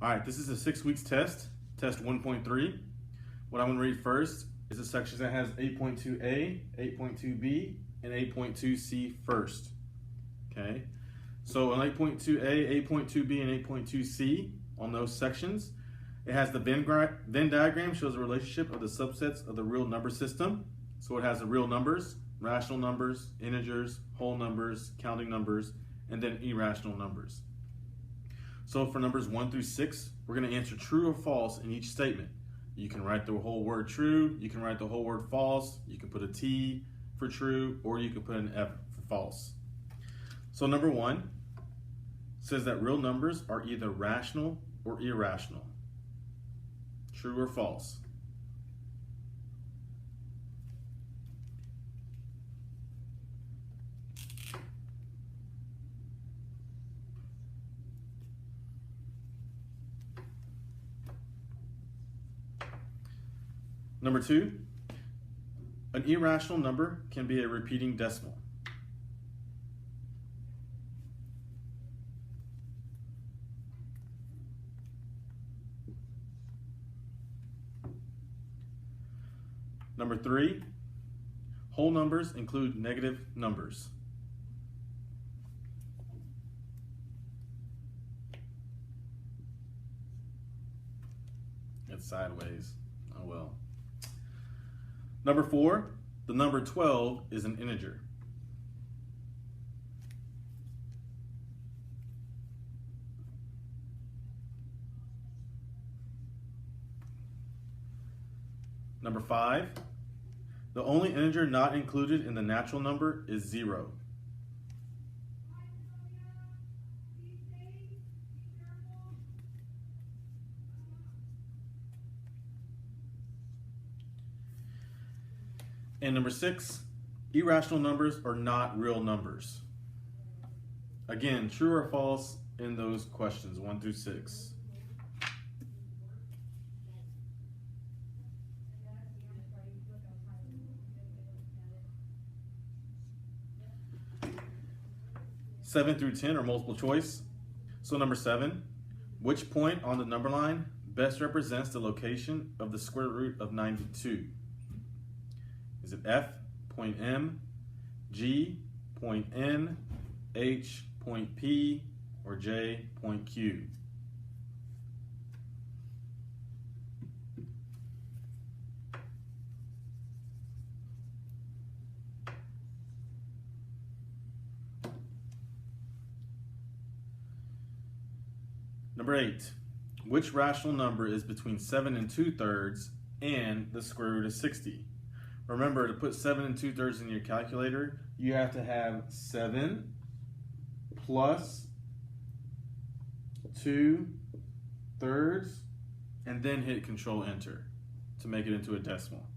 All right, this is a 6 weeks test, test 1.3. What I'm gonna read first is a section that has 8.2a, 8.2b, and 8.2c first, okay? So on 8.2a, 8.2b, and 8.2c, on those sections, it has the Venn diagram, shows the relationship of the subsets of the real number system. So it has the real numbers, rational numbers, integers, whole numbers, counting numbers, and then irrational numbers. So for numbers 1 through 6, we're going to answer true or false in each statement. You can write the whole word true, you can write the whole word false, you can put a T for true, or you can put an F for false. So number 1 says that real numbers are either rational or irrational. True or false? Number 2, an irrational number can be a repeating decimal. Number 3, whole numbers include negative numbers. It's sideways. Oh well. Number 4, the number 12 is an integer. Number 5, the only integer not included in the natural number is 0. And number 6, irrational numbers are not real numbers. Again, true or false in those questions, 1 through 6. Seven through 10 are multiple choice. So number 7, which point on the number line best represents the location of the square root of 92? Is it F, point M, G, point N, H, point P, or J, point Q? Number 8, which rational number is between 7 and 2/3 and the square root of 60? Remember, to put 7 and 2/3 in your calculator, you have to have 7 plus 2/3 and then hit Control Enter to make it into a decimal.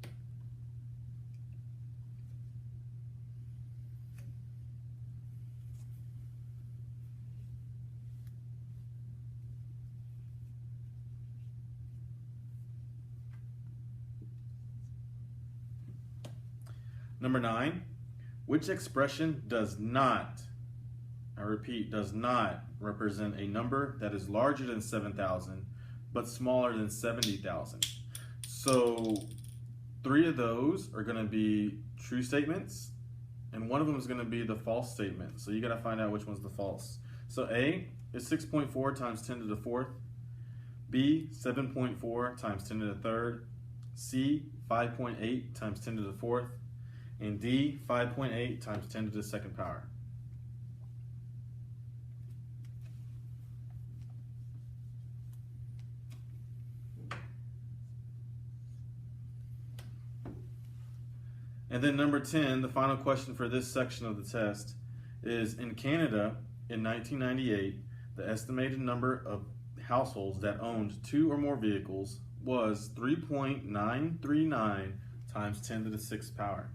Number 9, which expression does not, I repeat, does not represent a number that is larger than 7,000 but smaller than 70,000? So 3 of those are going to be true statements, and one of them is going to be the false statement. So you got to find out which one's the false. So A is 6.4 times 10 to the 4th. B, 7.4 times 10 to the 3rd. C, 5.8 times 10 to the 4th. And D, 5.8 times 10 to the 2nd power. And then number 10, the final question for this section of the test is, in Canada in 1998, the estimated number of households that owned 2 or more vehicles was 3.939 times 10 to the 6th power.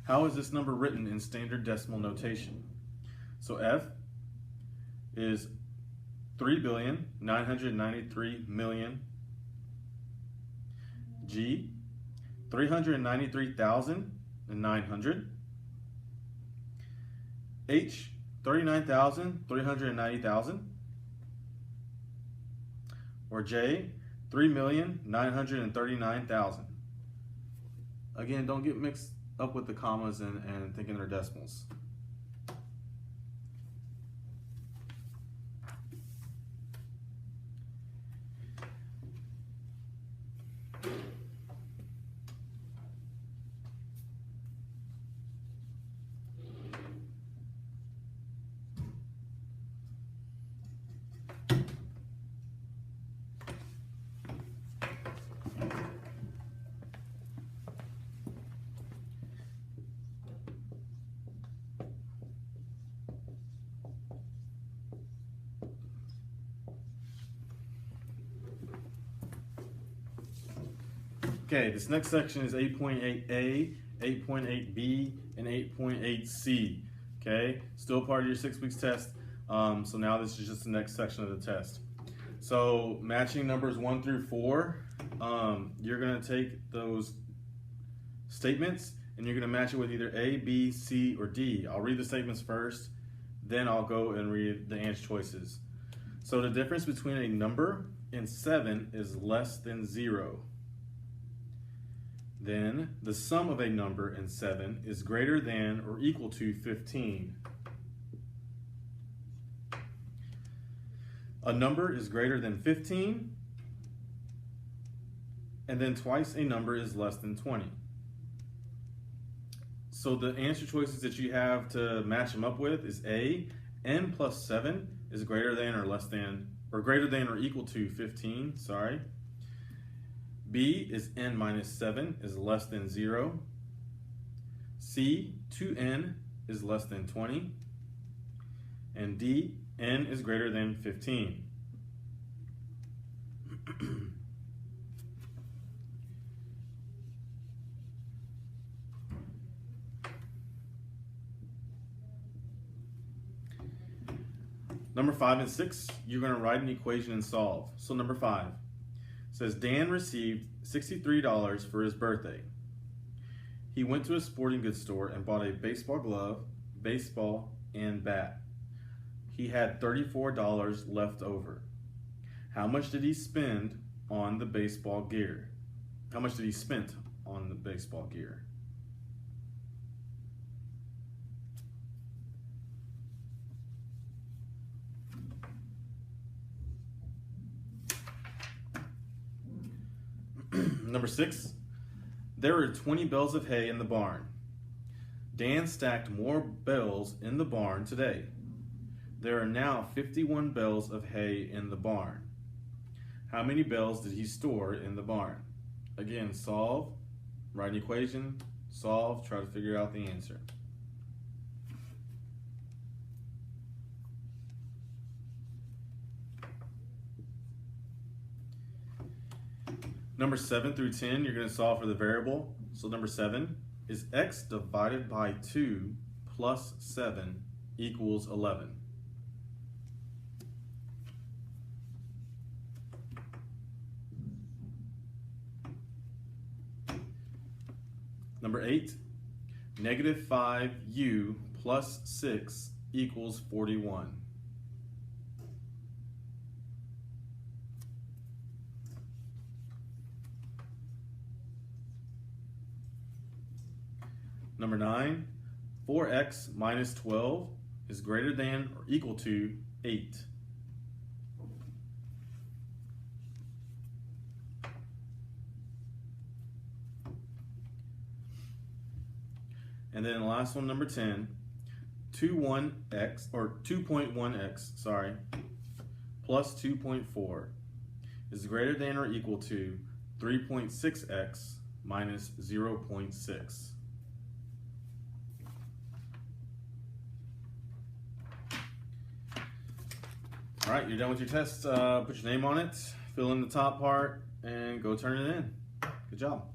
How is this number written in standard decimal notation? So F is 3,993,000,000. G, 393,900. H, 39,390,000. Or J, 3,939,000. Again, don't get mixed up with the commas and thinking they're decimals. Okay, this next section is 8.8a, 8.8b, and 8.8c. Okay, still part of your 6 weeks test. So now this is just the next section of the test. So matching numbers 1 through 4, you're gonna take those statements and you're gonna match it with either A, B, C, or D. I'll read the statements first, then I'll go and read the answer choices. So the difference between a number and 7 is less than 0. Then the sum of a number and 7 is greater than or equal to 15. A number is greater than 15, and then twice a number is less than 20. So the answer choices that you have to match them up with is A, n plus 7 is greater than or less than, or greater than or equal to 15, sorry. B is n minus 7 is less than 0. C, 2n is less than 20. And D, n is greater than 15. Number 5 and 6, you're going to write an equation and solve. So number 5 says Dan received $63 for his birthday. He went to a sporting goods store and bought a baseball glove, baseball, and bat. He had $34 left over. How much did he spend on the baseball gear? How much did he spend on the baseball gear? Number 6, there were 20 bales of hay in the barn. Dan stacked more bales in the barn today. There are now 51 bales of hay in the barn. How many bales did he store in the barn? Again, solve, write an equation, solve, try to figure out the answer. Number 7 through 10, you're going to solve for the variable. So number 7 is x divided by 2 plus 7 equals 11. Number 8, negative 5u plus 6 equals 41. Number 9, 4x minus 12 is greater than or equal to 8. And then the last one, number 10, 2.1x, sorry, plus 2.4 is greater than or equal to 3.6x minus 0.6. All right, you're done with your test. Put your name on it, fill in the top part, and go turn it in. Good job.